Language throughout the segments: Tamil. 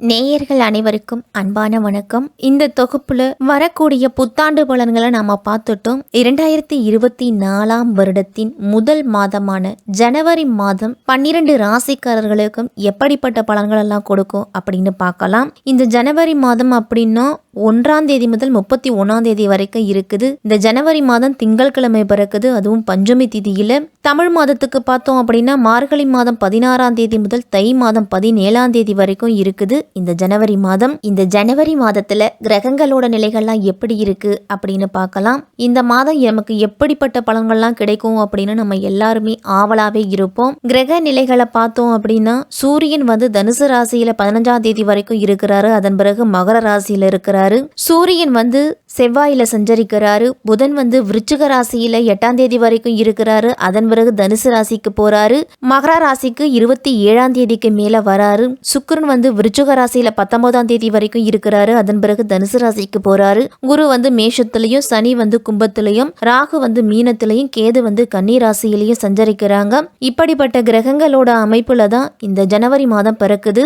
நேயர்கள் அனைவருக்கும் அன்பான வணக்கம். இந்த தொகுப்புல வரக்கூடிய புத்தாண்டு பலன்களை நாம பார்த்துட்டோம். 2024 வருடத்தின் முதல் மாதமான ஜனவரி மாதம் 12 ராசிக்காரர்களுக்கும் எப்படிப்பட்ட பலன்கள் எல்லாம் கொடுக்கும் அப்படின்னு பார்க்கலாம். இந்த ஜனவரி மாதம் அப்படின்னா 1ஆம் தேதி முதல் 31ஆம் தேதி வரைக்கும் இருக்குது. இந்த ஜனவரி மாதம் திங்கட்கிழமை பிறக்குது, அதுவும் பஞ்சமி திதியில. தமிழ் மாதத்துக்கு பார்த்தோம் அப்படின்னா மார்கழி மாதம் 16ஆம் தேதி முதல் தை மாதம் 17ஆம் தேதி வரைக்கும் இருக்குது இந்த ஜனவரி மாதம். இந்த ஜனவரி மாதத்துல கிரகங்களோட நிலைகள்லாம் எப்படி இருக்கு அப்படின்னு பார்க்கலாம். இந்த மாதம் நமக்கு எப்படிப்பட்ட பலன்கள்லாம் கிடைக்கும் அப்படின்னு நம்ம எல்லாருமே ஆவலாவே இருப்போம். கிரக நிலைகளை பார்த்தோம் அப்படின்னா சூரியன் தனுசு ராசியில 15ஆம் தேதி வரைக்கும் இருக்கிறாரு. அதன் பிறகு மகர ராசியில இருக்கிறாரு. சூரியன் செவ்வாயில சஞ்சரிக்கிறாரு. புதன் விருச்சிக ராசியில 8ஆம் தேதி வரைக்கும் இருக்கிறாரு. அதன் பிறகு தனுசு ராசிக்கு போறாரு. மகர ராசிக்கு 27ஆம் தேதிக்கு மேல வராரு. சுக்கிரன் விருச்சிக ராசியில 19ஆம் தேதி வரைக்கும் இருக்கிறாரு. அதன் பிறகு தனுசு ராசிக்கு போறாரு. குரு மேஷத்திலையும், சனி கும்பத்திலையும், ராகு மீனத்திலையும், கேது கன்னி ராசியிலையும் சஞ்சரிக்கிறாங்க. இப்படிப்பட்ட கிரகங்களோட அமைப்புல தான் இந்த ஜனவரி மாதம் பிறக்குது.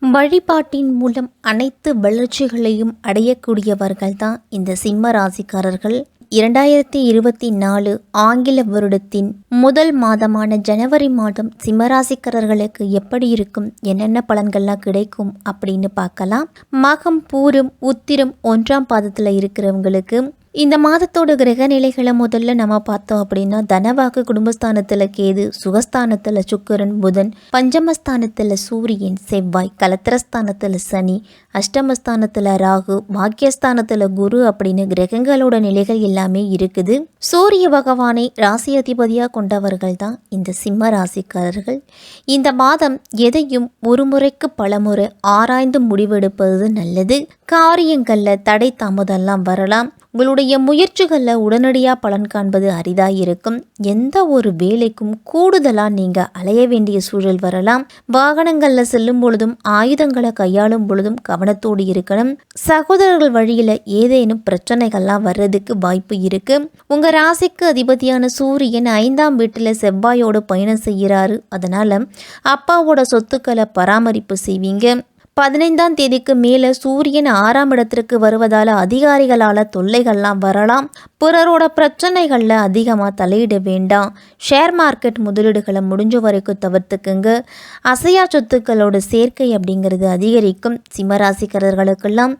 வழிபாட்டின் மூலம் அனைத்து வளர்ச்சிகளையும் அடையக்கூடியவர்கள் தான் இந்த சிம்ம ராசிக்காரர்கள். 2024 ஆங்கில வருடத்தின் முதல் மாதமான ஜனவரி மாதம் சிம்மராசிக்காரர்களுக்கு எப்படி இருக்கும், என்னென்ன பலன்கள்லாம் கிடைக்கும் அப்படின்னு பார்க்கலாம். மகம், பூரம், உத்திரம் 1ஆம் பாதத்தில் இருக்கிறவங்களுக்கு இந்த மாதத்தோட கிரக நிலைகளை முதல்ல நம்ம பார்த்தோம் அப்படின்னா தனவாக்கு குடும்பஸ்தானத்தில் கேது, சுகஸ்தானத்தில் சுக்கிரன், புதன், பஞ்சமஸ்தானத்தில் சூரியன், செவ்வாய், கலத்திரஸ்தானத்தில் சனி, அஷ்டமஸ்தானத்தில் ராகு, பாக்கியஸ்தானத்தில் குரு அப்படின்னு கிரகங்களோட நிலைகள் எல்லாமே இருக்குது. சூரிய பகவானை ராசி அதிபதியாக கொண்டவர்கள் தான் இந்த சிம்ம ராசிக்காரர்கள். இந்த மாதம் எதையும் ஒரு முறைக்கு பலமுறை ஆராய்ந்து முடிவெடுப்பது நல்லது. காரியங்களில் தடை தாமதம்லாம் வரலாம். உங்களுடைய முயற்சிகளில் உடனடியாக பலன் காண்பது அரிதாக இருக்கும். எந்த ஒரு வேலைக்கும் கூடுதலாக நீங்கள் அலைய வேண்டிய சூழல் வரலாம். வாகனங்களில் செல்லும் பொழுதும் ஆயுதங்களை கையாளும் பொழுதும் கவனத்தோடு இருக்கணும். சகோதரர்கள் வழியில் ஏதேனும் பிரச்சனைகள்லாம் வர்றதுக்கு வாய்ப்பு இருக்கு. உங்கள் ராசிக்கு அதிபதியான சூரியன் 5ஆம் வீட்டில் செவ்வாயோடு பயணம் செய்கிறாரு. அதனால அப்பாவோட சொத்துக்களை பராமரிப்பு செய்வீங்க. 15ஆம் தேதிக்கு மேலே சூரியன் 6ஆம் இடத்திற்கு வருவதால் அதிகாரிகளால் தொல்லைகள்லாம் வரலாம். பிறரோட பிரச்சனைகளில் அதிகமாக தலையிட வேண்டாம். ஷேர் மார்க்கெட் முதலீடுகளை முடிஞ்ச வரைக்கும் தவிர்த்துக்குங்க. அசையா சொத்துக்களோட சேர்க்கை அப்படிங்கிறது அதிகரிக்கும். சிம்மராசிக்காரர்களுக்கெல்லாம்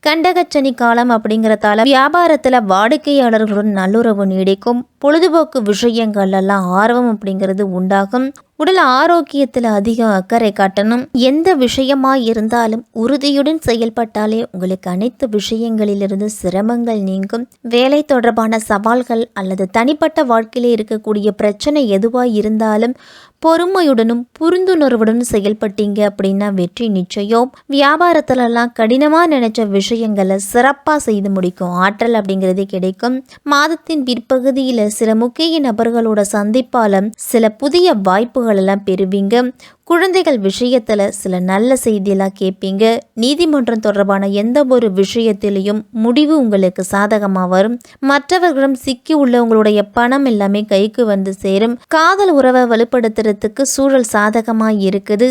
கண்டகச்சனி காலம் அப்படிங்கிறதால வியாபாரத்தில் வாடிக்கையாளர்களுடன் நல்லுறவு நீடிக்கும். பொழுதுபோக்கு விஷயங்கள்லாம் ஆர்வம் அப்படிங்கிறது உண்டாகும். உடல் ஆரோக்கியத்தில் அதிகம் அக்கறை காட்டணும். எந்த விஷயமா இருந்தாலும் உறுதியுடன் செயல்பட்டாலே உங்களுக்கு அனைத்து விஷயங்களிலிருந்து சிரமங்கள் நீங்கும். வேலை தொடர்பான சவால்கள் அல்லது தனிப்பட்ட வாழ்க்கையிலே இருக்கக்கூடிய பிரச்சனை எதுவாக இருந்தாலும் பொறுமையுடனும் புரிந்துணர்வுடனும் செயல்பட்டீங்க அப்படின்னா வெற்றி நிச்சயம். வியாபாரத்திலலாம் கடினமாக நினைச்ச விஷயங்களை சிறப்பாக செய்து முடிக்கும் ஆற்றல் அப்படிங்கிறது கிடைக்கும். மாதத்தின் பிற்பகுதியில் சில முக்கிய நபர்களோட சந்திப்பால சில புதிய வாய்ப்புகள் எல்லாம் பெறுவீங்க. குழந்தைகள் விஷயத்தில் சில நல்ல செய்தியெல்லாம் கேட்பீங்க. நீதிமன்றம் தொடர்பான எந்த ஒரு விஷயத்திலையும் முடிவு உங்களுக்கு சாதகமாக வரும். மற்றவர்களிடம் சிக்கி உள்ள உங்களுடைய பணம் எல்லாமே கைக்கு சேரும். காதல் உறவை வலுப்படுத்துறதுக்கு சூழல் சாதகமாக இருக்குது.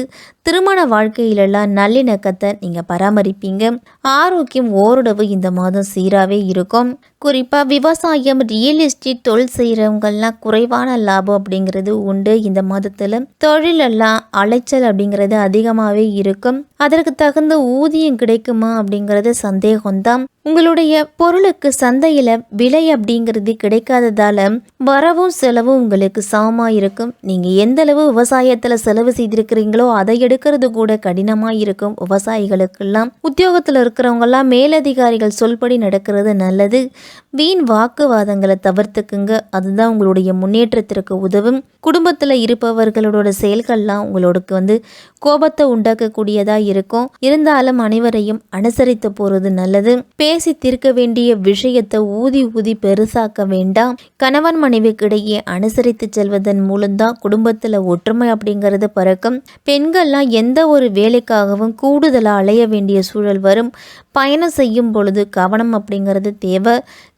திருமண வாழ்க்கையிலெல்லாம் நல்லிணக்கத்தை நீங்கள் பராமரிப்பீங்க. ஆரோக்கியம் ஓரளவு இந்த மாதம் சீராகவே இருக்கும். குறிப்பாக விவசாயம், ரியல் எஸ்டேட் தொழில் செய்கிறவங்கெல்லாம் குறைவான லாபம் அப்படிங்கிறது உண்டு. இந்த மாதத்தில் தொழிலெல்லாம் அலைச்சல் அப்படிங்கிறது அதிகமாகவே இருக்கும். அதற்கு தகுந்த ஊதியம் கிடைக்குமா அப்படிங்கிறது சந்தேகம்தான். உங்களுடைய பொருளுக்கு சந்தையில் விலை அப்படிங்கிறது கிடைக்காததால வரவும் செலவும் உங்களுக்கு சமமாக இருக்கும். நீங்கள் எந்த அளவு விவசாயத்தில் செலவு செய்திருக்கிறீங்களோ அதை எடுக்கிறது கூட கடினமாக இருக்கும். விவசாயிகளுக்கெல்லாம் உத்தியோகத்தில் இருக்கிறவங்கெல்லாம் மேலதிகாரிகள் சொல்படி நடக்கிறது நல்லது. வீண் வாக்குவாதங்களை தவிர்த்துக்குங்க. அதுதான் உங்களுடைய முன்னேற்றத்திற்கு உதவும். குடும்பத்தில் இருப்பவர்களோட செயல்கள்லாம் உங்களுக்கு கோபத்தை உண்டாக்கக்கூடியதாக இருக்கும். இருந்தாலும் அனைவரையும் அனுசரித்து போகிறது நல்லது. பேசி தீர்க்க வேண்டிய விஷயத்தை ஊதி பெருசாக்க வேண்டாம். கணவன் மனைவிக்கு இடையே அனுசரித்து செல்வதன் மூலம்தான் குடும்பத்தில் ஒற்றுமை அப்படிங்கிறது பறக்கும். பெண்கள்லாம் எந்த ஒரு வேலைக்காகவும் கூடுதலாக அலைய வேண்டிய சூழல் வரும். பயணம் செய்யும் பொழுது கவனம் அப்படிங்கிறது தேவை.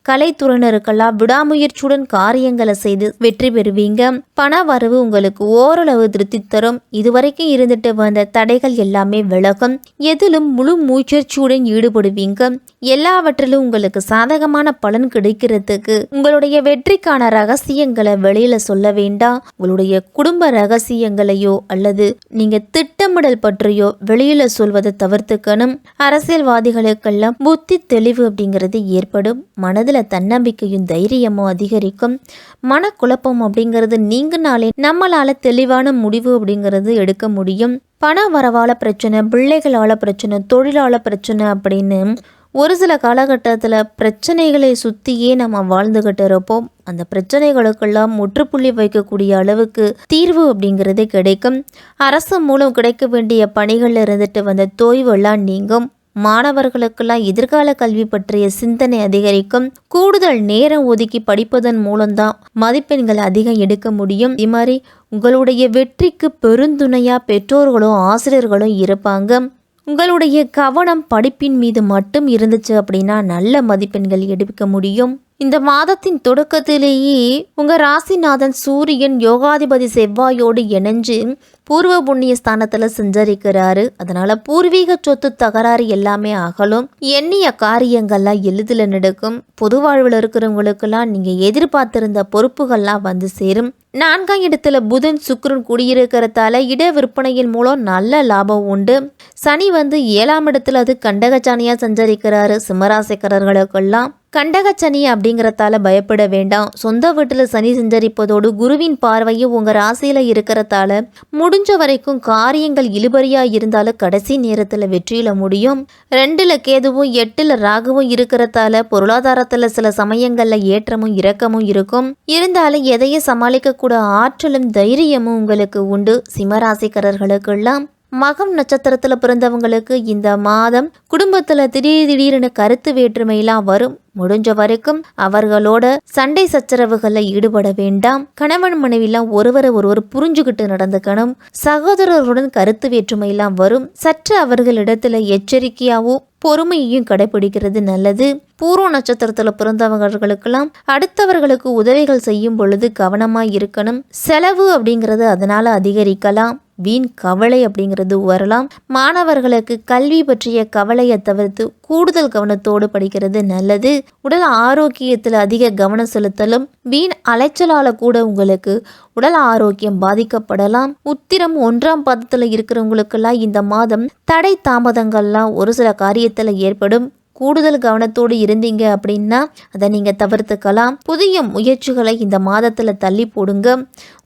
கலைத்துறையினருக்கெல்லாம் விடாமுயற்சியுடன் காரியங்களை செய்து வெற்றி பெறுவீங்க. பண வரவு உங்களுக்கு ஓரளவு திருப்தி தரும். இதுவரைக்கும் இருந்துட்டு வந்த தடைகள் எல்லாமே விலகும். எதிலும் முழு முயற்சியுடன் ஈடுபடுவீங்க. எல்லாவற்றிலும் உங்களுக்கு சாதகமான பலன் கிடைக்கிறதுக்கு உங்களுடைய வெற்றிக்கான ரகசியங்களை வெளியில சொல்ல வேண்டாம். உங்களுடைய குடும்ப ரகசியங்களையோ அல்லது நீங்க திட்டமிடல் பற்றியோ வெளியில சொல்வதை தவிர்த்துக்கணும். அரசியல்வாதிகளுக்கெல்லாம் புத்தி தெளிவு அப்படிங்கிறது ஏற்படும். மனதுல தன்னம்பிக்கையும் தைரியமும் அதிகரிக்கும். மனக்குழப்பம் அப்படிங்கிறது நீங்கனாலே நம்மளால தெளிவான முடிவு அப்படிங்கிறது எடுக்க முடியும். பண வரவால பிரச்சனை, பிள்ளைகளால பிரச்சனை, தொழிலால பிரச்சனை அப்படின்னு ஒரு சில காலகட்டத்தில் பிரச்சனைகளை சுற்றியே நம்ம வாழ்ந்துகிட்டு இருப்போம். அந்த பிரச்சனைகளுக்கெல்லாம் முற்றுப்புள்ளி வைக்கக்கூடிய அளவுக்கு தீர்வு அப்படிங்கிறது கிடைக்கும். அரசு மூலம் கிடைக்க வேண்டிய பணிகளில் இருந்துட்டு வந்த தொய்வெல்லாம் நீங்கும். மாணவர்களுக்கெல்லாம் எதிர்கால கல்வி பற்றிய சிந்தனை அதிகரிக்கும். கூடுதல் நேரம் ஒதுக்கி படிப்பதன் மூலம்தான் மதிப்பெண்கள் அதிகம் எடுக்க முடியும். இது மாதிரி உங்களுடைய வெற்றிக்கு பெருந்துணையா பெற்றோர்களும் ஆசிரியர்களும் இருப்பாங்க. உங்களுடைய கவனம் படிப்பின் மீது மட்டும் இருந்துச்சு அப்படின்னா நல்ல மதிப்பெண்கள் எடுக்க முடியும். இந்த மாதத்தின் தொடக்கத்திலேயே உங்க ராசிநாதன் சூரியன் யோகாதிபதி செவ்வாயோடு இணைஞ்சு பூர்வ புண்ணிய ஸ்தானத்துல சஞ்சரிக்கிறாரு. அதனால பூர்வீக சொத்து தகராறு எல்லாமே அகலும். எண்ணிய காரியங்கள்லாம் எளிதில் நடக்கும். பொது வாழ்வில் இருக்கிறவங்களுக்கெல்லாம் நீங்க எதிர்பார்த்திருந்த பொறுப்புகள்லாம் வந்து சேரும். 4ஆம் இடத்துல புதன் சுக்கிரன் குடியிருக்கிறதால இட விற்பனையின் மூலம் நல்ல லாபம் உண்டு. சனி 7ஆம் இடத்துல அது கண்டகச்சனியா சஞ்சரிக்கிறாரு. சிம்மராசிக்காரர்களுக்கெல்லாம் கண்டகச்சனி அப்படிங்கிறதால பயப்பட வேண்டாம். சொந்த வீட்டில் சனி சஞ்சரிப்பதோடு குருவின் பார்வையும் உங்க ராசியில இருக்கிறதால முடிஞ்ச வரைக்கும் காரியங்கள் இழுபறியா இருந்தாலும் கடைசி நேரத்துல வெற்றியில முடியும். 2ல் கேதுவும் 8ல் ராகுவும் இருக்கிறதால பொருளாதாரத்துல சில சமயங்கள்ல ஏற்றமும் இறக்கமும் இருக்கும். இருந்தாலும் எதையும் சமாளிக்க கூட ஆற்றலும் தைரியமும் உங்களுக்கு உண்டு. சிம்மராசிக்காரர்களுக்கெல்லாம் மகம் நட்சத்திரத்துல பிறந்தவங்களுக்கு இந்த மாதம் குடும்பத்துல திடீர்னு கருத்து வேற்றுமையெல்லாம் வரும். முடிஞ்ச வரைக்கும் அவர்களோட சண்டை சச்சரவுகளில் ஈடுபட வேண்டாம். கணவன் மனைவிலாம் ஒருவர் புரிஞ்சுக்கிட்டு நடந்துக்கணும். சகோதரர்களுடன் கருத்து வேற்றுமையெல்லாம் வரும். சற்று அவர்களிடத்துல எச்சரிக்கையாகவும் பொறுமையையும் கடைபிடிக்கிறது நல்லது. பூர்வ நட்சத்திரத்துல பிறந்தவர்களுக்கெல்லாம் அடுத்தவர்களுக்கு உதவிகள் செய்யும் பொழுது கவனமா இருக்கணும். செலவு அப்படிங்கிறது அதனால அதிகரிக்கலாம். வீண் கவலை அப்படிங்கிறது வரலாம். மாணவர்களுக்கு கல்வி பற்றிய கவலையை தவிர்த்து கூடுதல் கவனத்தோடு படிக்கிறது நல்லது. உடல் ஆரோக்கியத்தில் அதிக கவனம் செலுத்தலும். வீண் அலைச்சலால கூட உங்களுக்கு உடல் ஆரோக்கியம் பாதிக்கப்படலாம். உத்திரம் 1ஆம் பாதத்துல இருக்கிறவங்களுக்கெல்லாம் இந்த மாதம் தடை தாமதங்கள்லாம் ஒரு சில காரியத்துல ஏற்படும். கூடுதல் கவனத்தோடு இருந்தீங்க அப்படின்னா அதை நீங்கள் தவிர்த்துக்கலாம். புதிய முயற்சிகளை இந்த மாதத்தில் தள்ளி போடுங்க.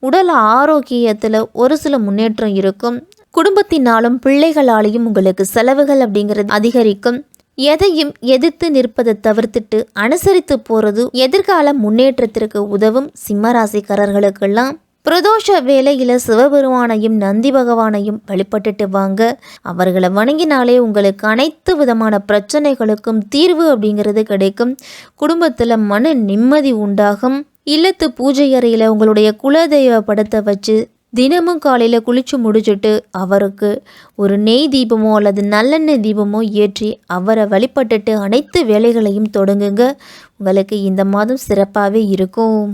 உடல் ஆரோக்கியத்தில் ஒரு சில முன்னேற்றம் இருக்கும். குடும்பத்தினாலும் பிள்ளைகளாலையும் உங்களுக்கு செலவுகள் அப்படிங்கிறது அதிகரிக்கும். எதையும் எதிர்த்து நிற்பதை தவிர்த்துட்டு அனுசரித்து போகிறது எதிர்கால முன்னேற்றத்திற்கு உதவும். சிம்மராசிக்காரர்களுக்கெல்லாம் பிரதோஷ வேளையில சிவபெருமானையும் நந்தி பகவானையும் வழிபட்டுட்டு வாங்க. அவர்களை வணங்கினாலே உங்களுக்கு அனைத்து விதமான பிரச்சனைகளுக்கும் தீர்வு அப்படிங்கிறது கிடைக்கும். குடும்பத்தில் மன நிம்மதி உண்டாகும். இல்லத்து பூஜை அறையில் உங்களுடைய குலதெய்வ படத்தை வச்சு தினமும் காலையில் குளிச்சு முடிச்சுட்டு அவருக்கு ஒரு நெய் தீபமோ அல்லது நல்லெண்ணெய் தீபமோ ஏற்றி அவரை வழிபட்டுட்டு அனைத்து வேலைகளையும் தொடங்குங்க. உங்களுக்கு இந்த மாதம் சிறப்பாகவே இருக்கும்.